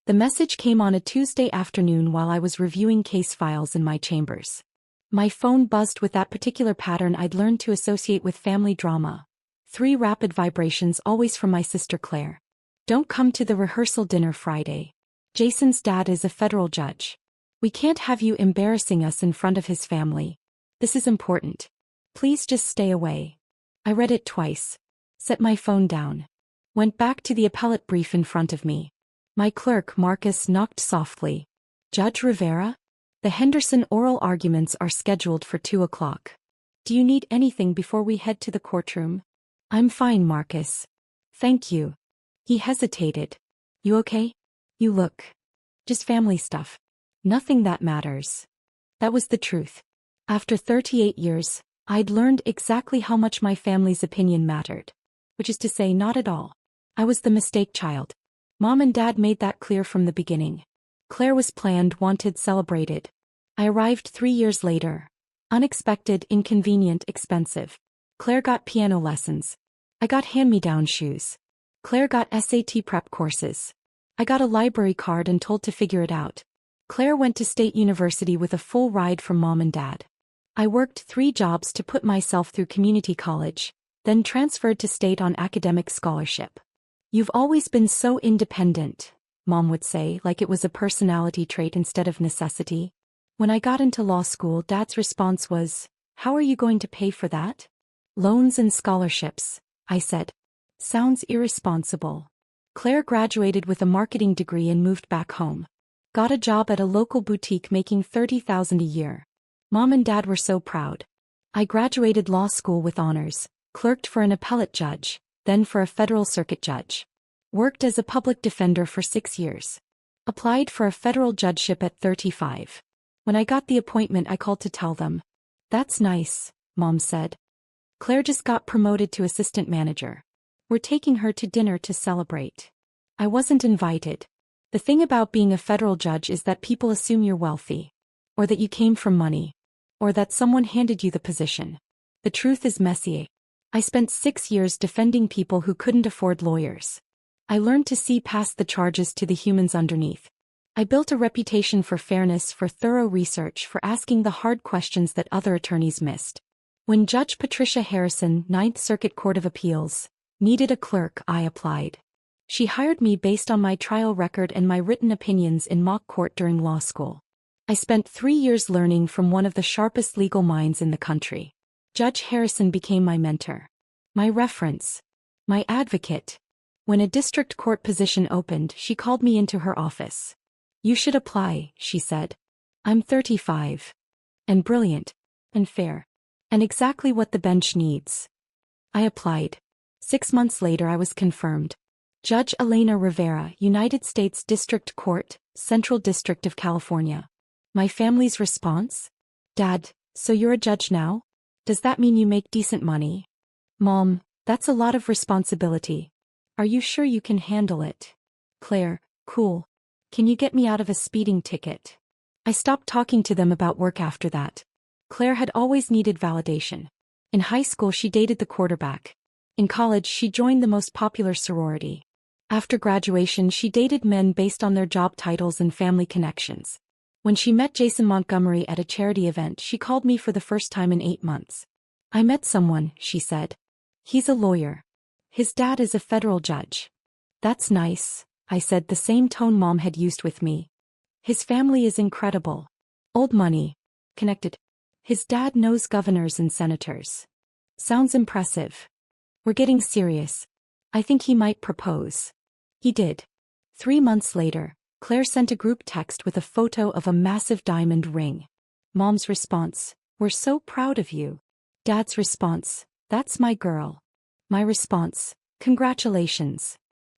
The message came on a Tuesday afternoon while I was reviewing case files in my chambers. My phone buzzed with that particular pattern I'd learned to associate with family drama. 3 rapid vibrations, always from my sister Claire. Don't come to the rehearsal dinner Friday. Jason's dad is a federal judge. We can't have you embarrassing us in front of his family. This is important. Please just stay away. I read it twice. Set my phone down. Went back to the appellate brief in front of me. My clerk, Marcus, knocked softly. Judge Rivera? The Henderson oral arguments are scheduled for 2 o'clock. Do you need anything before we head to the courtroom? I'm fine, Marcus. Thank you. He hesitated. You okay? You look. Just family stuff. Nothing that matters. That was the truth. After 38 years, I'd learned exactly how much my family's opinion mattered. Which is to say, not at all. I was the mistake child. Mom and Dad made that clear from the beginning. Claire was planned, wanted, celebrated. I arrived 3 years later. Unexpected, inconvenient, expensive. Claire got piano lessons. I got hand-me-down shoes. Claire got SAT prep courses. I got a library card and told to figure it out. Claire went to State University with a full ride from Mom and Dad. I worked 3 jobs to put myself through community college, then transferred to State on academic scholarship. You've always been so independent, Mom would say, like it was a personality trait instead of necessity. When I got into law school, Dad's response was, "How are you going to pay for that?" "Loans and scholarships," I said. Sounds irresponsible. Claire graduated with a marketing degree and moved back home. Got a job at a local boutique making $30,000 a year. Mom and Dad were so proud. I graduated law school with honors, clerked for an appellate judge, then for a federal circuit judge. Worked as a public defender for 6 years. Applied for a federal judgeship at 35. When I got the appointment, I called to tell them. "That's nice," Mom said. "Claire just got promoted to assistant manager. We're taking her to dinner to celebrate." I wasn't invited. The thing about being a federal judge is that people assume you're wealthy. Or that you came from money. Or that someone handed you the position. The truth is messy. I spent 6 years defending people who couldn't afford lawyers. I learned to see past the charges to the humans underneath. I built a reputation for fairness, for thorough research, for asking the hard questions that other attorneys missed. When Judge Patricia Harrison, 9th Circuit Court of Appeals, needed a clerk, I applied. She hired me based on my trial record and my written opinions in mock court during law school. I spent 3 years learning from one of the sharpest legal minds in the country. Judge Harrison became my mentor. My reference. My advocate. When a district court position opened, she called me into her office. "You should apply," she said. "I'm 35. And brilliant. And fair. And exactly what the bench needs." I applied. 6 months later I was confirmed. Judge Elena Rivera, United States District Court, Central District of California. My family's response? "Dad, so you're a judge now? Does that mean you make decent money?" "Mom, that's a lot of responsibility. Are you sure you can handle it?" "Claire, cool. Can you get me out of a speeding ticket?" I stopped talking to them about work after that. Claire had always needed validation. In high school she dated the quarterback. In college she joined the most popular sorority. After graduation she dated men based on their job titles and family connections. When she met Jason Montgomery at a charity event, she called me for the first time in 8 months. "I met someone," she said. "He's a lawyer. His dad is a federal judge." "That's nice," I said, the same tone Mom had used with me. "His family is incredible. Old money. Connected. His dad knows governors and senators." "Sounds impressive. We're getting serious. I think he might propose." He did. 3 months later, Claire sent a group text with a photo of a massive diamond ring. Mom's response, "We're so proud of you." Dad's response, "That's my girl." My response, "Congratulations."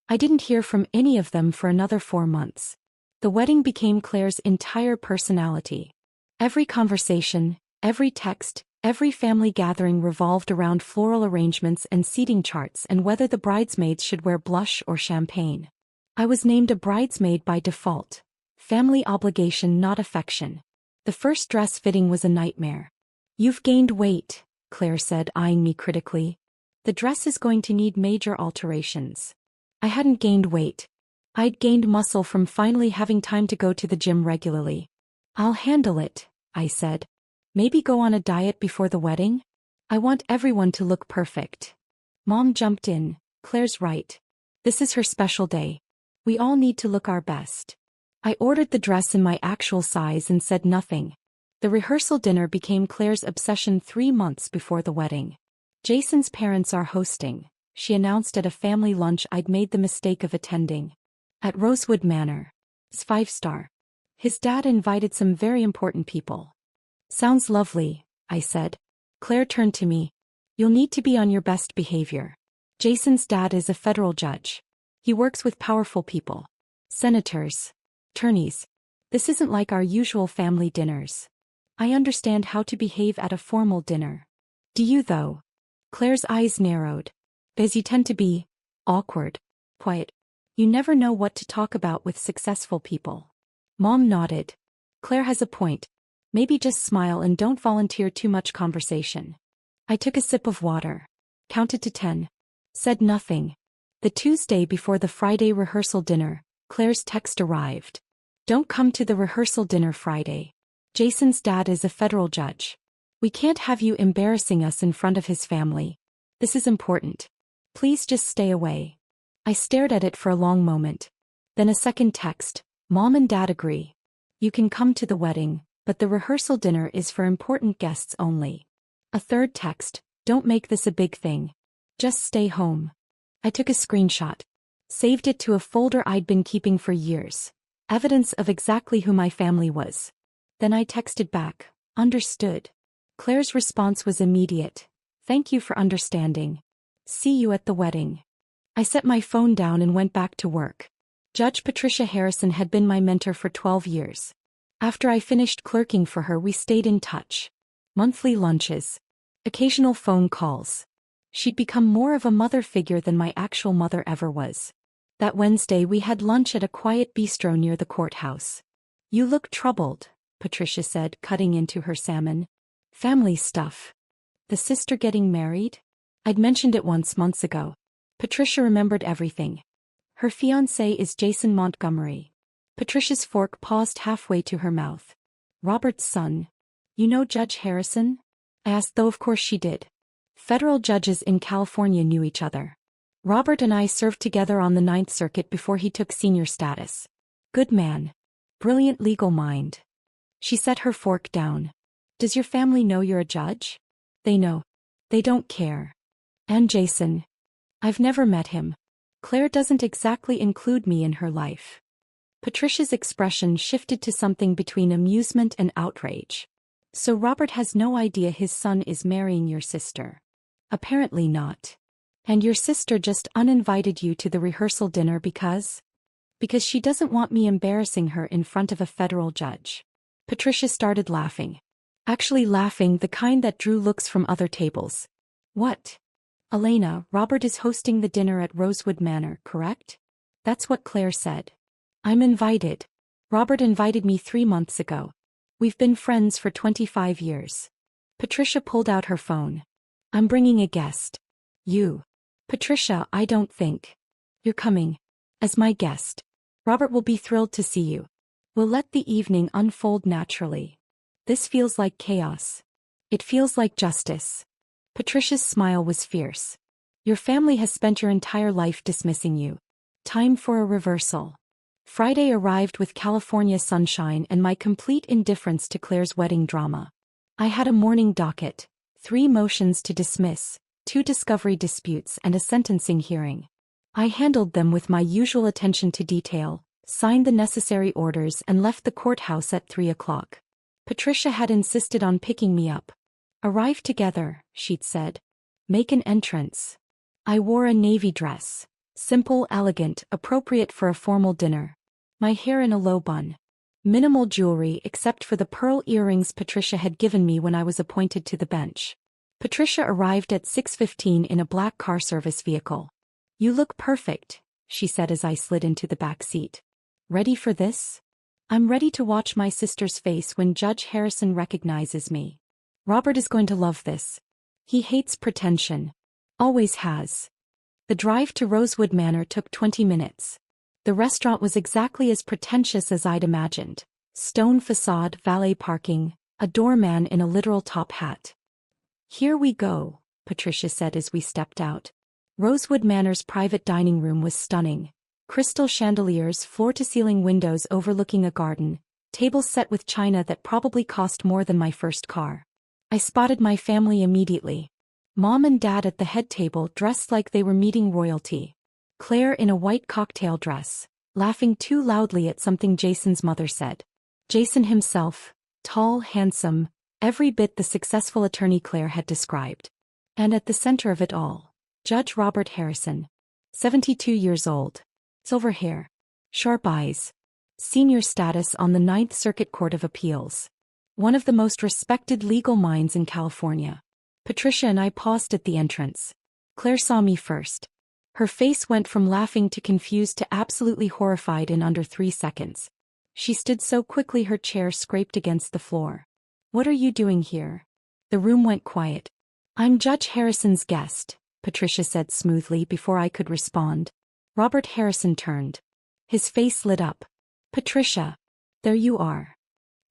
I didn't hear from any of them for another 4 months. The wedding became Claire's entire personality. Every conversation, every text, every family gathering revolved around floral arrangements and seating charts and whether the bridesmaids should wear blush or champagne. I was named a bridesmaid by default. Family obligation, not affection. The first dress fitting was a nightmare. "You've gained weight," Claire said, eyeing me critically. "The dress is going to need major alterations." I hadn't gained weight. I'd gained muscle from finally having time to go to the gym regularly. I'll handle it, I said. Maybe go on a diet before the wedding? I want everyone to look perfect. Mom jumped in. Claire's right. This is her special day. We all need to look our best. I ordered the dress in my actual size and said nothing. The rehearsal dinner became Claire's obsession 3 months before the wedding. Jason's parents are hosting, she announced at a family lunch I'd made the mistake of attending. At Rosewood Manor. It's 5-star. His dad invited some very important people. Sounds lovely, I said. Claire turned to me. You'll need to be on your best behavior. Jason's dad is a federal judge. He works with powerful people. Senators. Attorneys. This isn't like our usual family dinners. I understand how to behave at a formal dinner. Do you though? Claire's eyes narrowed. As you tend to be awkward, quiet. You never know what to talk about with successful people. Mom nodded. Claire has a point. Maybe just smile and don't volunteer too much conversation. I took a sip of water. Counted to 10. Said nothing. The Tuesday before the Friday rehearsal dinner, Claire's text arrived. Don't come to the rehearsal dinner Friday. Jason's dad is a federal judge. We can't have you embarrassing us in front of his family. This is important. Please just stay away. I stared at it for a long moment. Then a second text. Mom and Dad agree. You can come to the wedding, but the rehearsal dinner is for important guests only. A third text. Don't make this a big thing. Just stay home. I took a screenshot. Saved it to a folder I'd been keeping for years. Evidence of exactly who my family was. Then I texted back. Understood. Claire's response was immediate. Thank you for understanding. See you at the wedding. I set my phone down and went back to work. Judge Patricia Harrison had been my mentor for 12 years. After I finished clerking for her, we stayed in touch. Monthly lunches. Occasional phone calls. She'd become more of a mother figure than my actual mother ever was. That Wednesday we had lunch at a quiet bistro near the courthouse. You look troubled, Patricia said, cutting into her salmon. Family stuff. The sister getting married? I'd mentioned it once months ago. Patricia remembered everything. Her fiancé is Jason Montgomery. Patricia's fork paused halfway to her mouth. Robert's son. You know Judge Harrison? I asked, though of course she did. Federal judges in California knew each other. Robert and I served together on the Ninth Circuit before he took senior status. Good man. Brilliant legal mind. She set her fork down. Does your family know you're a judge? They know. They don't care. And Jason. I've never met him. Claire doesn't exactly include me in her life. Patricia's expression shifted to something between amusement and outrage. So Robert has no idea his son is marrying your sister. Apparently not. And your sister just uninvited you to the rehearsal dinner because? Because she doesn't want me embarrassing her in front of a federal judge. Patricia started laughing. Actually laughing, the kind that drew looks from other tables. What? Elena, Robert is hosting the dinner at Rosewood Manor, correct? That's what Claire said. I'm invited. Robert invited me 3 months ago. We've been friends for 25 years. Patricia pulled out her phone. I'm bringing a guest. You. Patricia, I don't think. You're coming. As my guest. Robert will be thrilled to see you. We'll let the evening unfold naturally. This feels like chaos. It feels like justice. Patricia's smile was fierce. Your family has spent your entire life dismissing you. Time for a reversal. Friday arrived with California sunshine and my complete indifference to Claire's wedding drama. I had a morning docket, 3 motions to dismiss, 2 discovery disputes and a sentencing hearing. I handled them with my usual attention to detail, signed the necessary orders and left the courthouse at 3 o'clock. Patricia had insisted on picking me up. Arrive together, she'd said. Make an entrance. I wore a navy dress. Simple, elegant, appropriate for a formal dinner. My hair in a low bun. Minimal jewelry except for the pearl earrings Patricia had given me when I was appointed to the bench. Patricia arrived at 6:15 in a black car service vehicle. You look perfect, she said as I slid into the back seat. Ready for this? I'm ready to watch my sister's face when Judge Harrison recognizes me. Robert is going to love this. He hates pretension. Always has. The drive to Rosewood Manor took 20 minutes. The restaurant was exactly as pretentious as I'd imagined. Stone facade, valet parking, a doorman in a literal top hat. "Here we go," Patricia said as we stepped out. Rosewood Manor's private dining room was stunning. Crystal chandeliers, floor-to-ceiling windows overlooking a garden, tables set with china that probably cost more than my first car. I spotted my family immediately. Mom and Dad at the head table dressed like they were meeting royalty. Claire in a white cocktail dress, laughing too loudly at something Jason's mother said. Jason himself, tall, handsome, every bit the successful attorney Claire had described. And at the center of it all, Judge Robert Harrison. 72 years old. Silver hair. Sharp eyes. Senior status on the Ninth Circuit Court of Appeals. One of the most respected legal minds in California. Patricia and I paused at the entrance. Claire saw me first. Her face went from laughing to confused to absolutely horrified in under 3 seconds. She stood so quickly her chair scraped against the floor. "What are you doing here?" The room went quiet. "I'm Judge Harrison's guest," Patricia said smoothly before I could respond. Robert Harrison turned. His face lit up. "Patricia. There you are."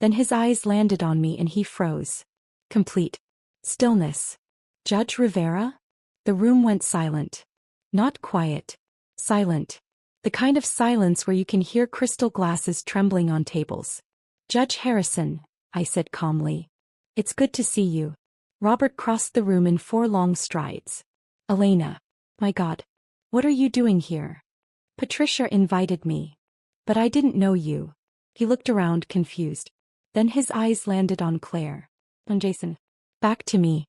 Then his eyes landed on me and he froze. Complete stillness. "Judge Rivera?" The room went silent. Not quiet. Silent. The kind of silence where you can hear crystal glasses trembling on tables. "Judge Harrison," I said calmly. "It's good to see you." Robert crossed the room in 4 long strides. "Elena. My God. What are you doing here?" "Patricia invited me. But I didn't know you." He looked around confused. Then his eyes landed on Claire. On Jason. Back to me.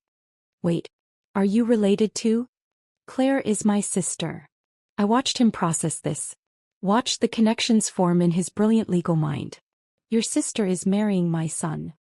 "Wait. Are you related to?" "Claire is my sister." I watched him process this. Watched the connections form in his brilliant legal mind. "Your sister is marrying my son."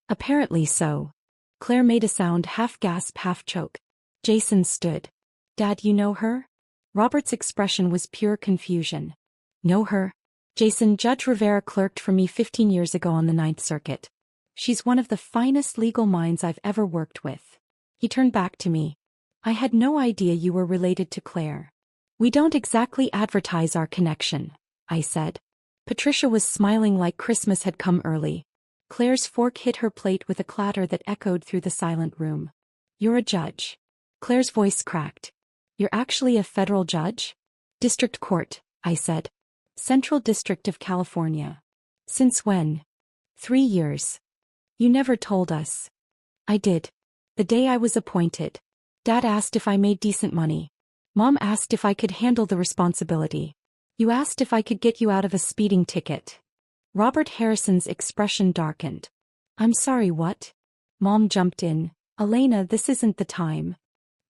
"Apparently so." Claire made a sound, half gasp, half choke. Jason stood. "Dad, you know her?" Robert's expression was pure confusion. "Know her?" "Jason, Judge Rivera clerked for me 15 years ago on the Ninth Circuit. She's one of the finest legal minds I've ever worked with." He turned back to me. "I had no idea you were related to Claire." "We don't exactly advertise our connection," I said. Patricia was smiling like Christmas had come early. Claire's fork hit her plate with a clatter that echoed through the silent room. "You're a judge." Claire's voice cracked. "You're actually a federal judge?" "District Court," I said. "Central District of California." "Since when?" 3 years. "You never told us." "I did. The day I was appointed. Dad asked if I made decent money. Mom asked if I could handle the responsibility. You asked if I could get you out of a speeding ticket." Robert Harrison's expression darkened. "I'm sorry, what?" Mom jumped in. "Elena, this isn't the time."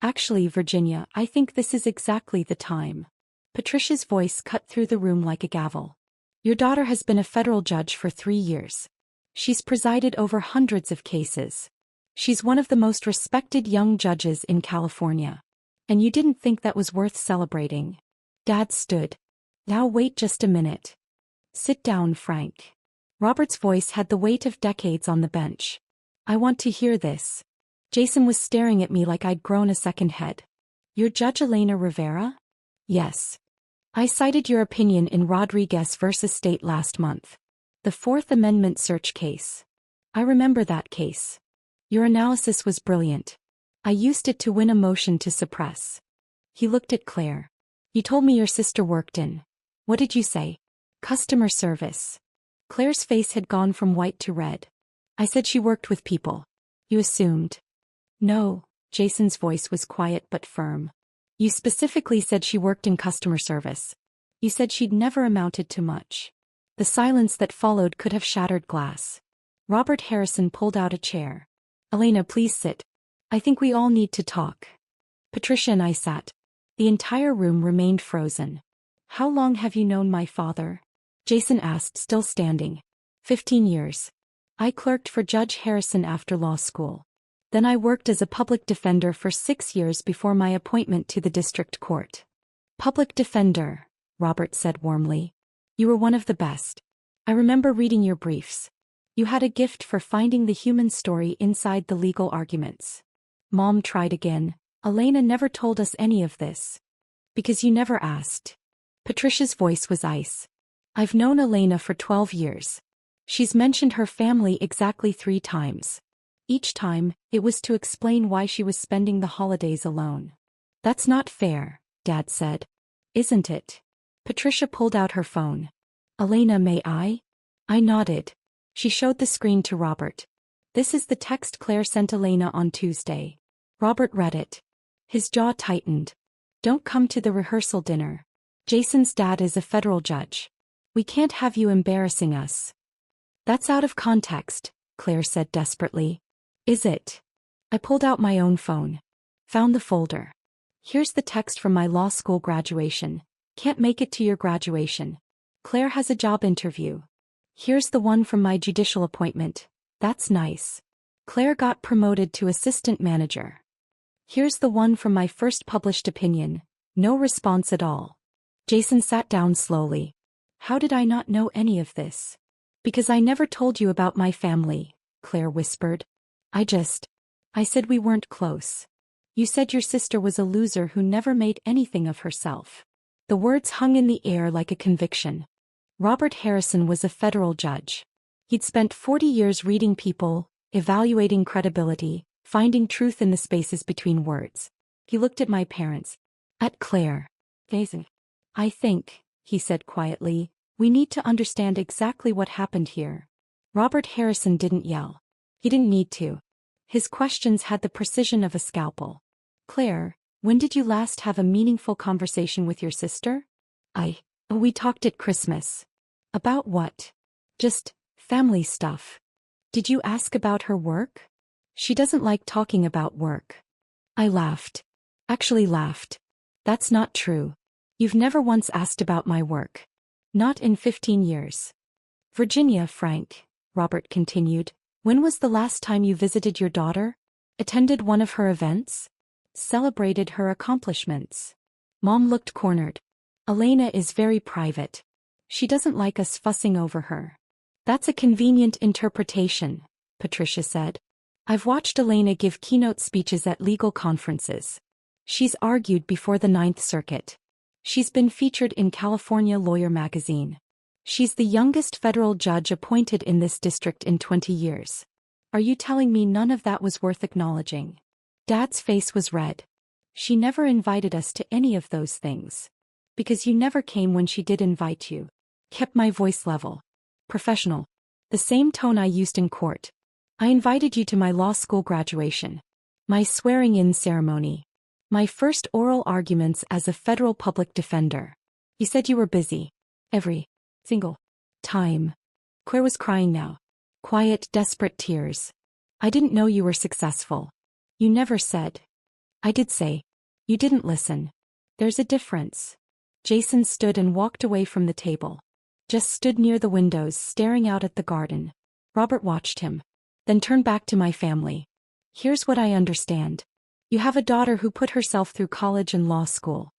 "Actually, Virginia, I think this is exactly the time." Patricia's voice cut through the room like a gavel. "Your daughter has been a federal judge for 3 years. She's presided over hundreds of cases. She's one of the most respected young judges in California. And you didn't think that was worth celebrating." Dad stood. "Now wait just a minute. Sit down, Frank." Robert's voice had the weight of decades on the bench. "I want to hear this." Jason was staring at me like I'd grown a second head. "You're Judge Elena Rivera?" "Yes. I cited your opinion in Rodriguez versus State last month. The Fourth Amendment search case. I remember that case. Your analysis was brilliant. I used it to win a motion to suppress." He looked at Claire. "You told me your sister worked in. What did you say?" "Customer service." Claire's face had gone from white to red. "I said she worked with people. You assumed." "No." Jason's voice was quiet but firm. "You specifically said she worked in customer service. You said she'd never amounted to much." The silence that followed could have shattered glass. Robert Harrison pulled out a chair. "Elena, please sit. I think we all need to talk." Patricia and I sat. The entire room remained frozen. "How long have you known my father?" Jason asked, still standing. 15 years. I clerked for Judge Harrison after law school. Then I worked as a public defender for 6 years before my appointment to the district court." "Public defender," Robert said warmly. "You were one of the best. I remember reading your briefs. You had a gift for finding the human story inside the legal arguments." Mom tried again. "Elena never told us any of this." "Because you never asked." Patricia's voice was ice. I've known Elena for 12 years. She's mentioned her family exactly 3 times. Each time, it was to explain why she was spending the holidays alone. That's not fair, Dad said. Isn't it? Patricia pulled out her phone. Elena, may I? I nodded. She showed the screen to Robert. This is the text Claire sent Elena on Tuesday. Robert read it. His jaw tightened. Don't come to the rehearsal dinner. Jason's dad is a federal judge. We can't have you embarrassing us. That's out of context, Claire said desperately. Is it? I pulled out my own phone. Found the folder. Here's the text from my law school graduation. Can't make it to your graduation. Claire has a job interview. Here's the one from my judicial appointment. That's nice. Claire got promoted to assistant manager. Here's the one from my first published opinion. No response at all. Jason sat down slowly. How did I not know any of this? Because I never told you about my family, Claire whispered. I said we weren't close. You said your sister was a loser who never made anything of herself. The words hung in the air like a conviction. Robert Harrison was a federal judge. He'd spent 40 years reading people, evaluating credibility, finding truth in the spaces between words. He looked at my parents. At Claire. I think, he said quietly, we need to understand exactly what happened here. Robert Harrison didn't yell. He didn't need to. His questions had the precision of a scalpel. Claire, when did you last have a meaningful conversation with your sister? We talked at Christmas. About what? Just family stuff. Did you ask about her work? She doesn't like talking about work. I laughed. Actually laughed. That's not true. You've never once asked about my work. Not in 15 years. Virginia, Frank, Robert continued, when was the last time you visited your daughter? Attended one of her events? Celebrated her accomplishments? Mom looked cornered. Elena is very private. She doesn't like us fussing over her. That's a convenient interpretation, Patricia said. I've watched Elena give keynote speeches at legal conferences. She's argued before the Ninth Circuit. She's been featured in California Lawyer magazine. She's the youngest federal judge appointed in this district in 20 years. Are you telling me none of that was worth acknowledging? Dad's face was red. She never invited us to any of those things. Because you never came when she did invite you. Kept my voice level. Professional. The same tone I used in court. I invited you to my law school graduation. My swearing-in ceremony. My first oral arguments as a federal public defender. You said you were busy. Every single time. Claire was crying now. Quiet, desperate tears. I didn't know you were successful. You never said. I did say. You didn't listen. There's a difference. Jason stood and walked away from the table. Just stood near the windows staring out at the garden. Robert watched him. Then turned back to my family. Here's what I understand. You have a daughter who put herself through college and law school.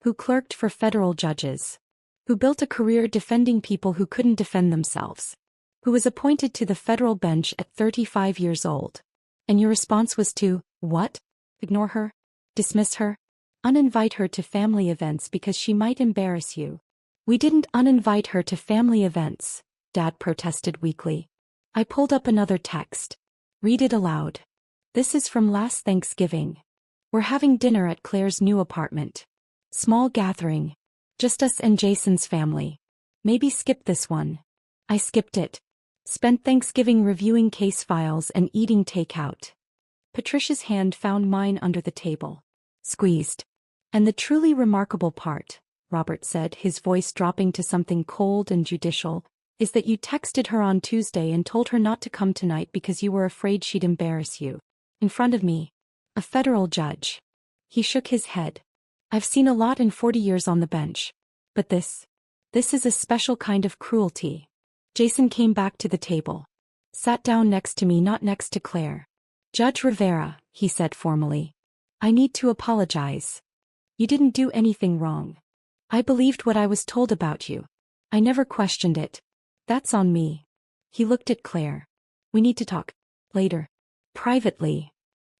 Who clerked for federal judges. Who built a career defending people who couldn't defend themselves. Who was appointed to the federal bench at 35 years old. And your response was to, what? Ignore her? Dismiss her? Uninvite her to family events because she might embarrass you. We didn't uninvite her to family events, Dad protested weakly. I pulled up another text. Read it aloud. This is from last Thanksgiving. We're having dinner at Claire's new apartment. Small gathering. Just us and Jason's family. Maybe skip this one. I skipped it. Spent Thanksgiving reviewing case files and eating takeout. Patricia's hand found mine under the table. Squeezed. And the truly remarkable part, Robert said, his voice dropping to something cold and judicial, is that you texted her on Tuesday and told her not to come tonight because you were afraid she'd embarrass you. In front of me. A federal judge. He shook his head. I've seen a lot in 40 years on the bench. But this is a special kind of cruelty. Jason came back to the table. Sat down next to me, not next to Claire. Judge Rivera, he said formally. I need to apologize. You didn't do anything wrong. I believed what I was told about you. I never questioned it. That's on me. He looked at Claire. We need to talk. Later. Privately.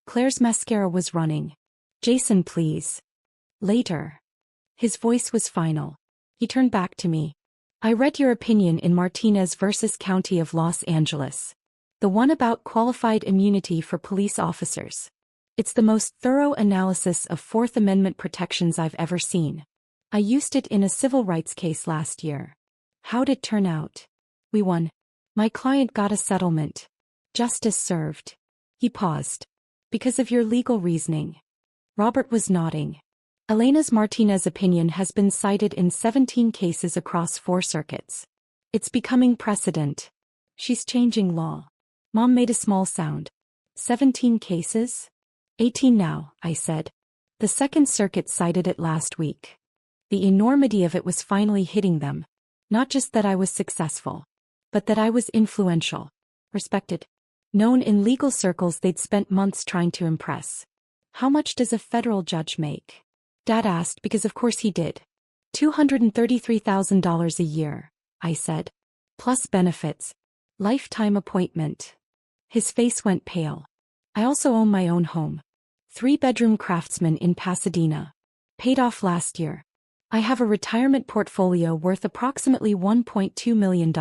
Claire's mascara was running. Jason, please. Later. His voice was final. He turned back to me. I read your opinion in Martinez versus County of Los Angeles. The one about qualified immunity for police officers. It's the most thorough analysis of Fourth Amendment protections I've ever seen. I used it in a civil rights case last year. How'd it turn out? We won. My client got a settlement. Justice served. He paused. Because of your legal reasoning. Robert was nodding. Elena's Martinez opinion has been cited in 17 cases across 4 circuits. It's becoming precedent. She's changing law. Mom made a small sound. 17 cases? 18 now, I said. The Second Circuit cited it last week. The enormity of it was finally hitting them. Not just that I was successful, but that I was influential, respected, known in legal circles they'd spent months trying to impress. How much does a federal judge make? Dad asked because of course he did. $233,000 a year, I said. Plus benefits. Lifetime appointment. His face went pale. I also own my own home. 3-bedroom Craftsman in Pasadena. Paid off last year. I have a retirement portfolio worth approximately $1.2 million.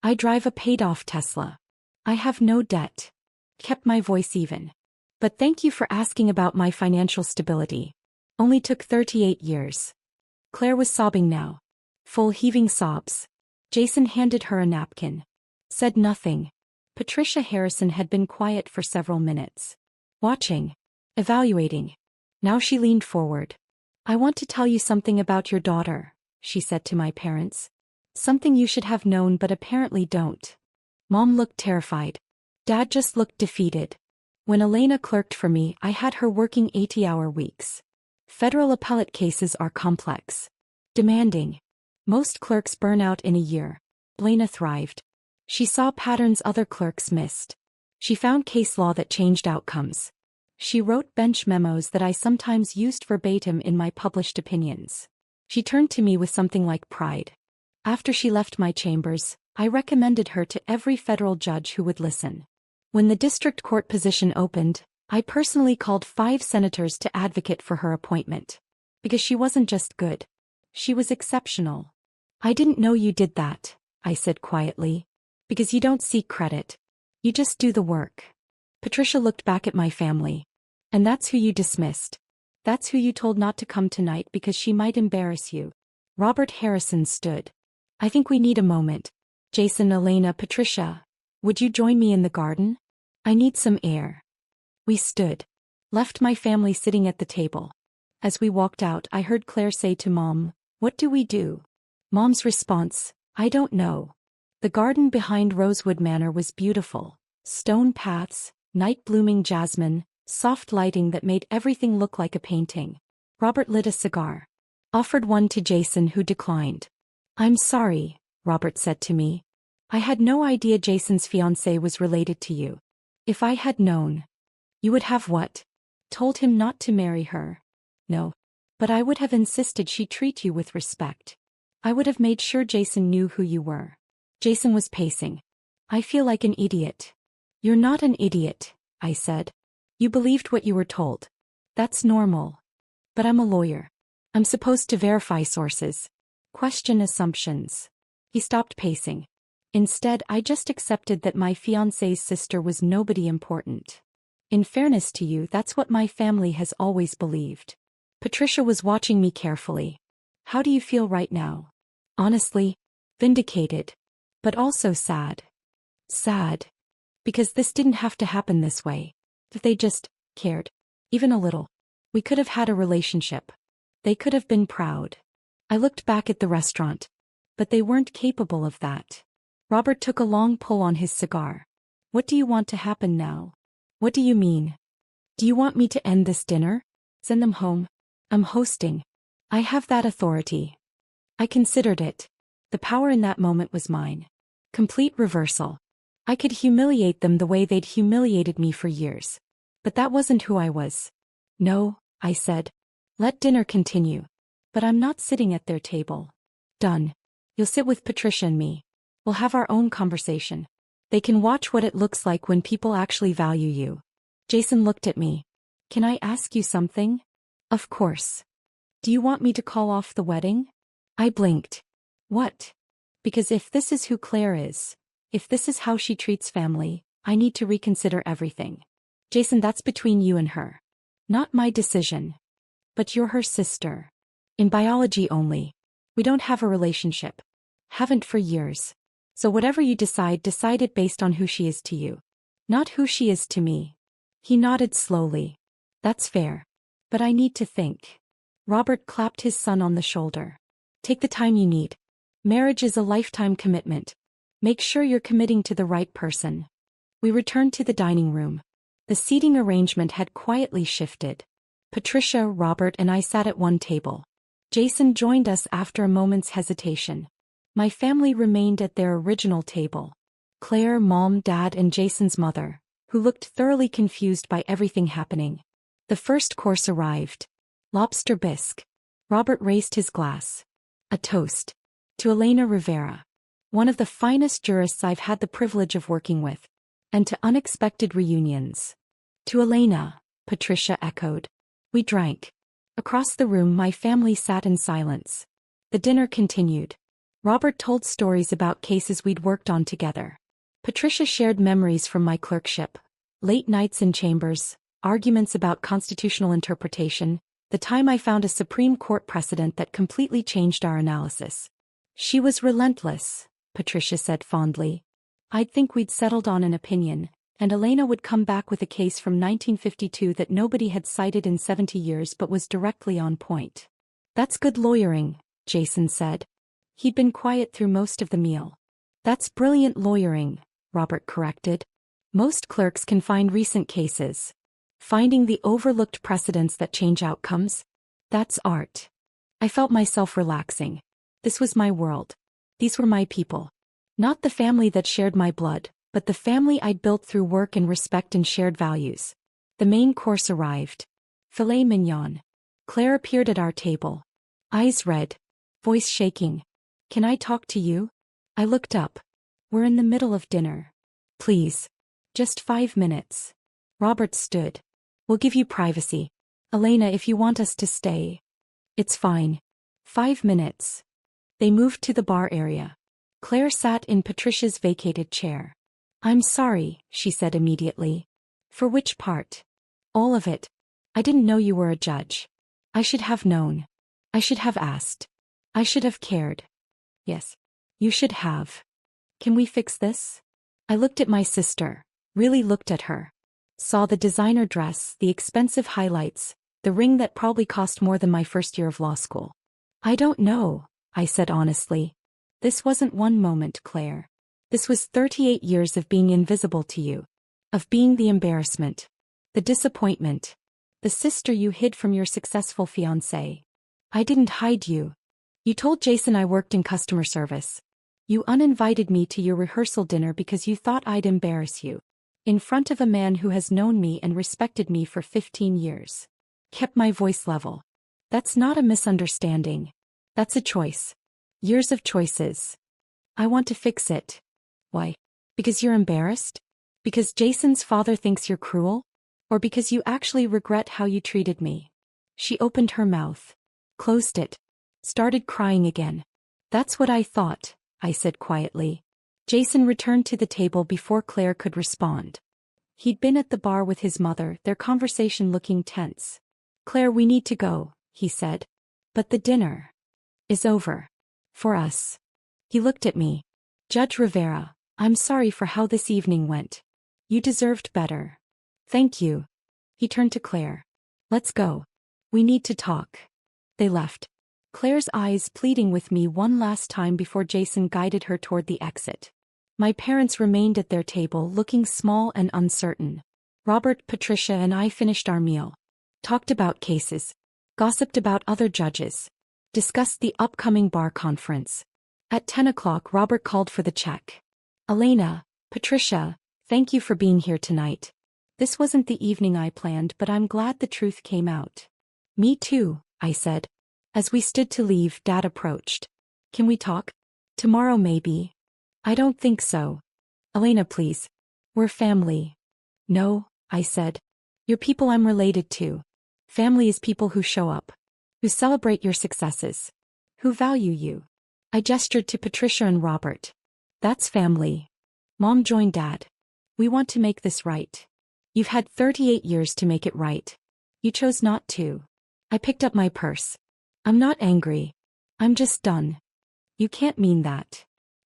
I drive a paid-off Tesla. I have no debt. Kept my voice even. But thank you for asking about my financial stability. Only took 38 years. Claire was sobbing now. Full heaving sobs. Jason handed her a napkin. Said nothing. Patricia Harrison had been quiet for several minutes. Watching. Evaluating. Now she leaned forward. I want to tell you something about your daughter, she said to my parents. Something you should have known but apparently don't. Mom looked terrified. Dad just looked defeated. When Elena clerked for me, I had her working 80-hour weeks. Federal appellate cases are complex. Demanding. Most clerks burn out in a year. Elena thrived. She saw patterns other clerks missed. She found case law that changed outcomes. She wrote bench memos that I sometimes used verbatim in my published opinions. She turned to me with something like pride. After she left my chambers, I recommended her to every federal judge who would listen. When the district court position opened, I personally called 5 senators to advocate for her appointment. Because she wasn't just good. She was exceptional. I didn't know you did that, I said quietly. Because you don't seek credit. You just do the work. Patricia looked back at my family. And that's who you dismissed. That's who you told not to come tonight because she might embarrass you. Robert Harrison stood. I think we need a moment. Jason, Elena, Patricia. Would you join me in the garden? I need some air. We stood. Left my family sitting at the table. As we walked out, I heard Claire say to Mom, "What do we do?" Mom's response, "I don't know." The garden behind Rosewood Manor was beautiful. Stone paths, night-blooming jasmine, soft lighting that made everything look like a painting. Robert lit a cigar. Offered one to Jason, who declined. "I'm sorry," Robert said to me. "I had no idea Jason's fiancé was related to you. If I had known." "You would have what?" "Told him not to marry her." "No. But I would have insisted she treat you with respect. I would have made sure Jason knew who you were." Jason was pacing. "I feel like an idiot." "You're not an idiot," I said. "You believed what you were told. That's normal. But I'm a lawyer. I'm supposed to verify sources. Question assumptions." He stopped pacing. "Instead, I just accepted that my fiancé's sister was nobody important. In fairness to you, that's what my family has always believed." Patricia was watching me carefully. "How do you feel right now?" "Honestly, vindicated. But also sad." "Sad. Because this didn't have to happen this way. If they just cared. Even a little. We could have had a relationship. They could have been proud." I looked back at the restaurant. But they weren't capable of that. Robert took a long pull on his cigar. "What do you want to happen now?" "What do you mean?" "Do you want me to end this dinner? Send them home?" "I'm hosting. I have that authority." I considered it. The power in that moment was mine. Complete reversal. I could humiliate them the way they'd humiliated me for years. But that wasn't who I was. "No," I said. "Let dinner continue. But I'm not sitting at their table." "Done. You'll sit with Patricia and me. We'll have our own conversation. They can watch what it looks like when people actually value you." Jason looked at me. "Can I ask you something?" "Of course. Do you want me to call off the wedding?" I blinked. What? Because if this is who Claire is, if this is how she treats family, I need to reconsider everything. Jason, that's between you and her. Not my decision. But you're her sister. In biology only. We don't have a relationship. Haven't for years. So whatever you decide it based on who she is to you. Not who she is to me. He nodded slowly. That's fair. But I need to think. Robert clapped his son on the shoulder. Take the time you need. Marriage is a lifetime commitment. Make sure you're committing to the right person. We returned to the dining room. The seating arrangement had quietly shifted. Patricia, Robert, and I sat at one table. Jason joined us after a moment's hesitation. My family remained at their original table. Claire, Mom, Dad, and Jason's mother, who looked thoroughly confused by everything happening. The first course arrived. Lobster bisque. Robert raised his glass. A toast. To Elena Rivera. One of the finest jurists I've had the privilege of working with. And to unexpected reunions. To Elena, Patricia echoed. We drank. Across the room my family sat in silence. The dinner continued. Robert told stories about cases we'd worked on together. Patricia shared memories from my clerkship. Late nights in chambers, arguments about constitutional interpretation, the time I found a Supreme Court precedent that completely changed our analysis. She was relentless, Patricia said fondly. I'd think we'd settled on an opinion, and Elena would come back with a case from 1952 that nobody had cited in 70 years but was directly on point. That's good lawyering, Jason said. He'd been quiet through most of the meal. That's brilliant lawyering, Robert corrected. Most clerks can find recent cases. Finding the overlooked precedents that change outcomes? That's art. I felt myself relaxing. This was my world. These were my people. Not the family that shared my blood, but the family I'd built through work and respect and shared values. The main course arrived. Filet mignon. Claire appeared at our table. Eyes red. Voice shaking. Can I talk to you? I looked up. We're in the middle of dinner. Please. Just 5 minutes. Robert stood. We'll give you privacy. Elena, if you want us to stay. It's fine. 5 minutes. They moved to the bar area. Claire sat in Patricia's vacated chair. I'm sorry, she said immediately. For which part? All of it. I didn't know you were a judge. I should have known. I should have asked. I should have cared. Yes. You should have. Can we fix this? I looked at my sister, really looked at her. Saw the designer dress, the expensive highlights, the ring that probably cost more than my first year of law school. I don't know, I said honestly. This wasn't one moment, Claire. This was 38 years of being invisible to you. Of being the embarrassment. The disappointment. The sister you hid from your successful fiancé. I didn't hide you. You told Jason I worked in customer service. You uninvited me to your rehearsal dinner because you thought I'd embarrass you. In front of a man who has known me and respected me for 15 years. Kept my voice level. That's not a misunderstanding. That's a choice. Years of choices. I want to fix it. Why? Because you're embarrassed? Because Jason's father thinks you're cruel? Or because you actually regret how you treated me? She opened her mouth. Closed it. Started crying again. That's what I thought, I said quietly. Jason returned to the table before Claire could respond. He'd been at the bar with his mother, their conversation looking tense. Claire, we need to go, he said. But the dinner is over. For us. He looked at me. Judge Rivera, I'm sorry for how this evening went. You deserved better. Thank you. He turned to Claire. Let's go. We need to talk. They left. Claire's eyes pleading with me one last time before Jason guided her toward the exit. My parents remained at their table looking small and uncertain. Robert, Patricia, and I finished our meal. Talked about cases. Gossiped about other judges. Discussed the upcoming bar conference. At 10 o'clock Robert called for the check. Elena, Patricia, thank you for being here tonight. This wasn't the evening I planned, but I'm glad the truth came out. Me too, I said. As we stood to leave, Dad approached. Can we talk? Tomorrow maybe. I don't think so. Elena, please. We're family. No, I said. You're people I'm related to. Family is people who show up. Who celebrate your successes. who value you. I gestured to Patricia and Robert. That's family. Mom joined Dad. We want to make this right. You've had 38 years to make it right. You chose not to. I picked up my purse. I'm not angry. I'm just done. You can't mean that.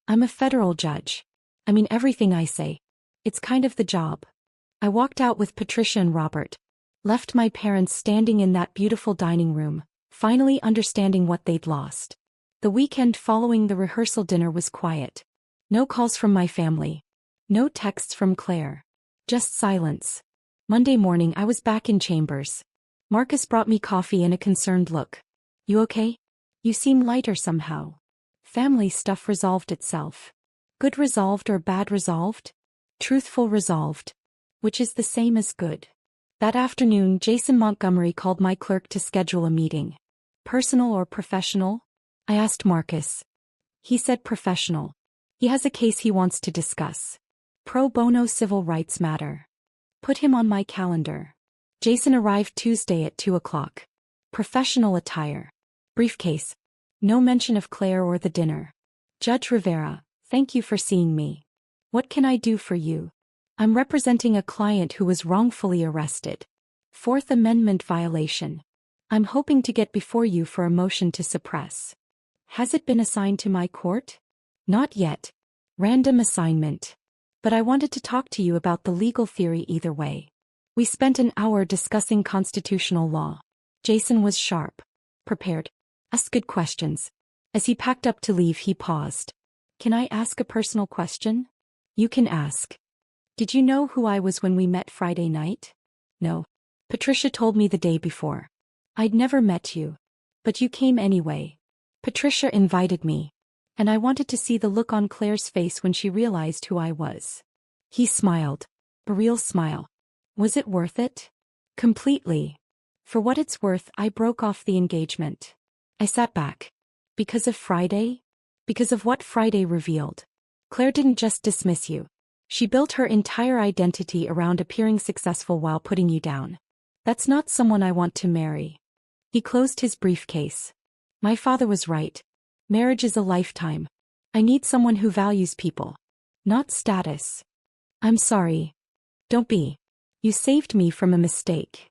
I'm a federal judge. I mean everything I say. It's kind of the job. I walked out with Patricia and Robert. Left my parents standing in that beautiful dining room, finally understanding what they'd lost. The weekend following the rehearsal dinner was quiet. No calls from my family. No texts from Claire. Just silence. Monday morning I was back in chambers. Marcus brought me coffee and a concerned look. You okay? You seem lighter somehow. Family stuff resolved itself. Good resolved or bad resolved? Truthful resolved. Which is the same as good. That afternoon Jason Montgomery called my clerk to schedule a meeting. Personal or professional? I asked Marcus. He said professional. He has a case he wants to discuss. Pro bono civil rights matter. Put him on my calendar. Jason arrived Tuesday at 2 o'clock. Professional attire. Briefcase. No mention of Claire or the dinner. Judge Rivera, thank you for seeing me. What can I do for you? I'm representing a client who was wrongfully arrested. Fourth Amendment violation. I'm hoping to get before you for a motion to suppress. Has it been assigned to my court? Not yet. Random assignment. But I wanted to talk to you about the legal theory either way. We spent an hour discussing constitutional law. Jason was sharp. Prepared. Asked good questions. As he packed up to leave he paused. Can I ask a personal question? You can ask. Did you know who I was when we met Friday night? No. Patricia told me the day before. I'd never met you. But you came anyway. Patricia invited me. And I wanted to see the look on Claire's face when she realized who I was. He smiled. A real smile. Was it worth it? Completely. For what it's worth, I broke off the engagement. I sat back. Because of Friday? Because of what Friday revealed. Claire didn't just dismiss you. She built her entire identity around appearing successful while putting you down. That's not someone I want to marry. He closed his briefcase. My father was right. Marriage is a lifetime. I need someone who values people. Not status. I'm sorry. Don't be. You saved me from a mistake.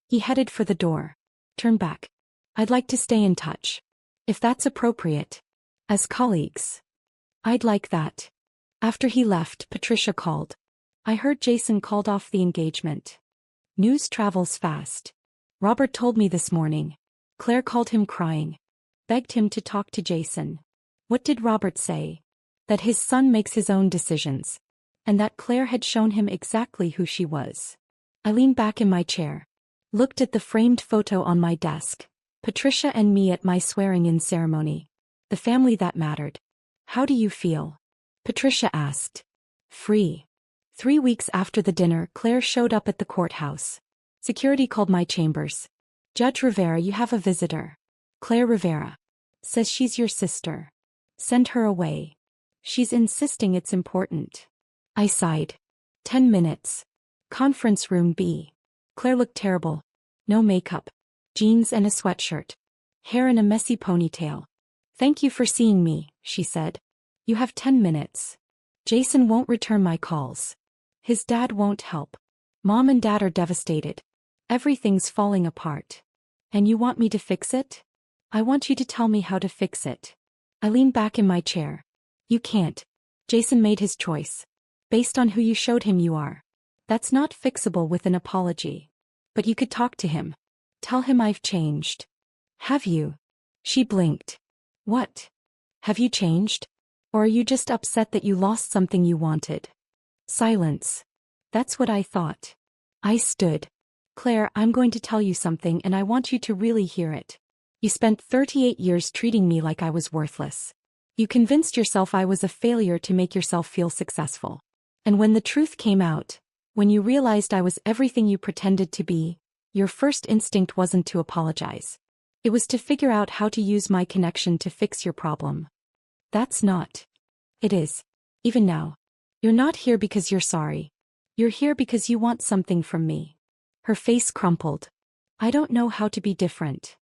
He headed for the door. Turn back. I'd like to stay in touch. If that's appropriate. As colleagues. I'd like that. After he left, Patricia called. I heard Jason called off the engagement. News travels fast. Robert told me this morning. Claire called him crying. Begged him to talk to Jason. What did Robert say? That his son makes his own decisions. And that Claire had shown him exactly who she was. I leaned back in my chair. Looked at the framed photo on my desk. Patricia and me at my swearing-in ceremony. The family that mattered. How do you feel? Patricia asked. Free. 3 weeks after the dinner, Claire showed up at the courthouse. Security called my chambers. Judge Rivera, you have a visitor. Claire Rivera. Says she's your sister. Send her away. She's insisting it's important. I sighed. 10 minutes. Conference room B. Claire looked terrible. No makeup. Jeans and a sweatshirt. Hair in a messy ponytail. Thank you for seeing me, she said. You have 10 minutes. Jason won't return my calls. His dad won't help. Mom and Dad are devastated. Everything's falling apart. And you want me to fix it? I want you to tell me how to fix it. I leaned back in my chair. You can't. Jason made his choice. Based on who you showed him you are. That's not fixable with an apology. But you could talk to him. Tell him I've changed. Have you? She blinked. What? Have you changed? Or are you just upset that you lost something you wanted? Silence. That's what I thought. I stood. Claire, I'm going to tell you something and I want you to really hear it. You spent 38 years treating me like I was worthless. You convinced yourself I was a failure to make yourself feel successful. And when the truth came out, when you realized I was everything you pretended to be, your first instinct wasn't to apologize. It was to figure out how to use my connection to fix your problem. That's not. It is. Even now. You're not here because you're sorry. You're here because you want something from me. Her face crumpled. I don't know how to be different.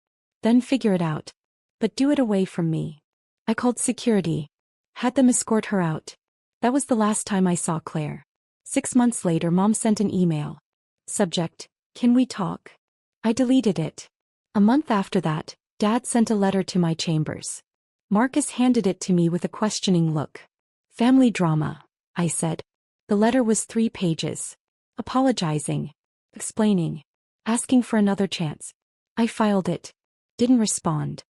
Then figure it out. but do it away from me. I called security. Had them escort her out. That was the last time I saw Claire. 6 months later, Mom sent an email. Subject: Can we talk? I deleted it. A month after that, Dad sent a letter to my chambers. Marcus handed it to me with a questioning look. Family drama, I said. The letter was 3 pages. Apologizing. Explaining. Asking for another chance. I filed it. Didn't respond.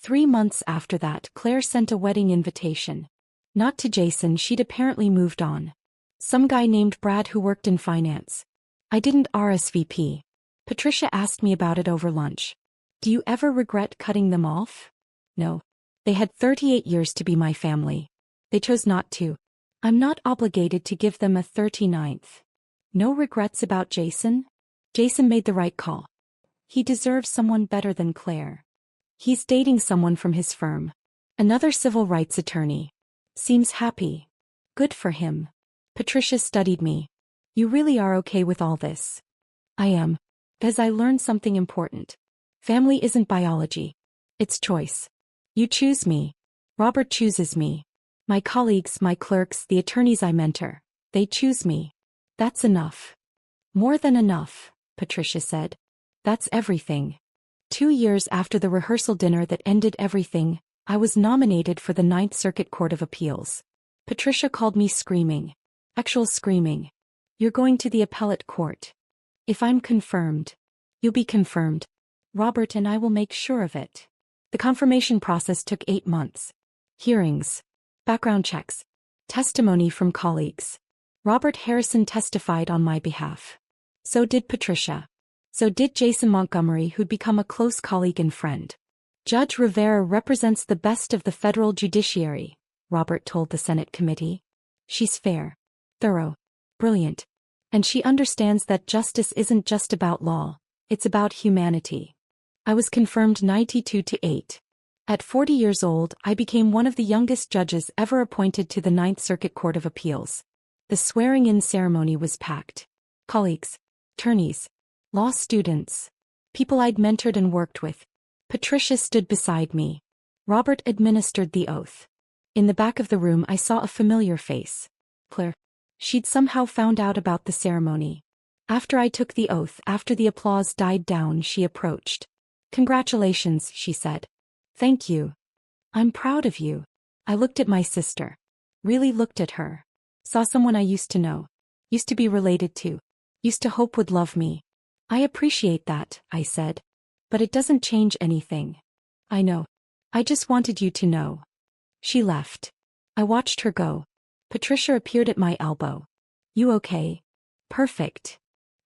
3 months after that, Claire sent a wedding invitation. Not to Jason, she'd apparently moved on. Some guy named Brad who worked in finance. I didn't RSVP. Patricia asked me about it over lunch. Do you ever regret cutting them off? No. They had 38 years to be my family. They chose not to. I'm not obligated to give them a 39th. No regrets about Jason? Jason made the right call. He deserves someone better than Claire. He's dating someone from his firm. Another civil rights attorney. Seems happy. Good for him. Patricia studied me. You really are okay with all this? I am. As I learned something important. Family isn't biology. It's choice. You choose me. Robert chooses me. My colleagues, my clerks, the attorneys I mentor. They choose me. That's enough. More than enough, Patricia said. That's everything. 2 years after the rehearsal dinner that ended everything, I was nominated for the Ninth Circuit Court of Appeals. Patricia called me screaming. Actual screaming. You're going to the appellate court. If I'm confirmed, you'll be confirmed. Robert and I will make sure of it. The confirmation process took 8 months. Hearings. Background checks. Testimony from colleagues. Robert Harrison testified on my behalf. So did Patricia. So did Jason Montgomery, who'd become a close colleague and friend. Judge Rivera represents the best of the federal judiciary, Robert told the Senate committee. She's fair, thorough, brilliant. And she understands that justice isn't just about law, it's about humanity. I was confirmed 92-8. At 40 years old, I became one of the youngest judges ever appointed to the Ninth Circuit Court of Appeals. The swearing-in ceremony was packed. Colleagues, attorneys, law students, people I'd mentored and worked with. Patricia stood beside me. Robert administered the oath. In the back of the room I saw a familiar face. Claire. She'd somehow found out about the ceremony. After I took the oath, after the applause died down, she approached. Congratulations, she said. Thank you. I'm proud of you. I looked at my sister. Really looked at her. Saw someone I used to know. Used to be related to. Used to hope would love me. I appreciate that, I said. But it doesn't change anything. I know. I just wanted you to know. She left. I watched her go. Patricia appeared at my elbow. You okay? Perfect.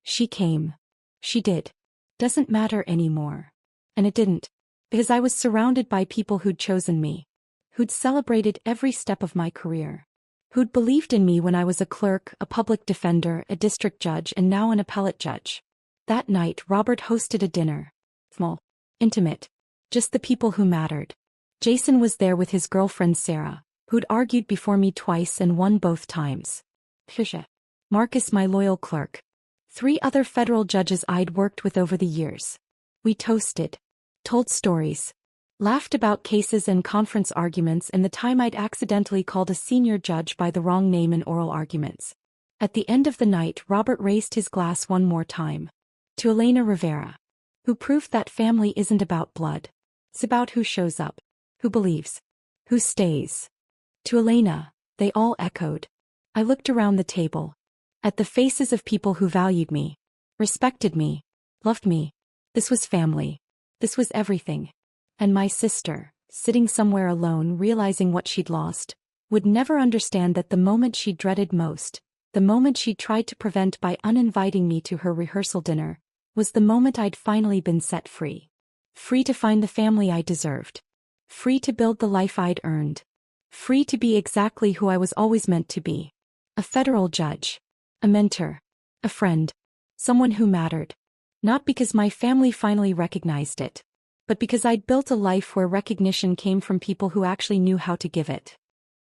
She came. She did. Doesn't matter anymore. And it didn't. Because I was surrounded by people who'd chosen me. Who'd celebrated every step of my career. Who'd believed in me when I was a clerk, a public defender, a district judge, and now an appellate judge. That night, Robert hosted a dinner. Small. Intimate. Just the people who mattered. Jason was there with his girlfriend Sarah, who'd argued before me twice and won both times. Patricia. Marcus, my loyal clerk. 3 other federal judges I'd worked with over the years. We toasted. Told stories. Laughed about cases and conference arguments and the time I'd accidentally called a senior judge by the wrong name in oral arguments. At the end of the night, Robert raised his glass one more time. To Elena Rivera. Who proved that family isn't about blood. It's about who shows up. Who believes. Who stays. To Elena, they all echoed. I looked around the table. At the faces of people who valued me. Respected me. Loved me. This was family. This was everything. And my sister, sitting somewhere alone realizing what she'd lost, would never understand that the moment she dreaded most, the moment she tried to prevent by uninviting me to her rehearsal dinner, was the moment I'd finally been set free. Free to find the family I deserved. Free to build the life I'd earned. Free to be exactly who I was always meant to be. A federal judge. A mentor. A friend. Someone who mattered. Not because my family finally recognized it, but because I'd built a life where recognition came from people who actually knew how to give it.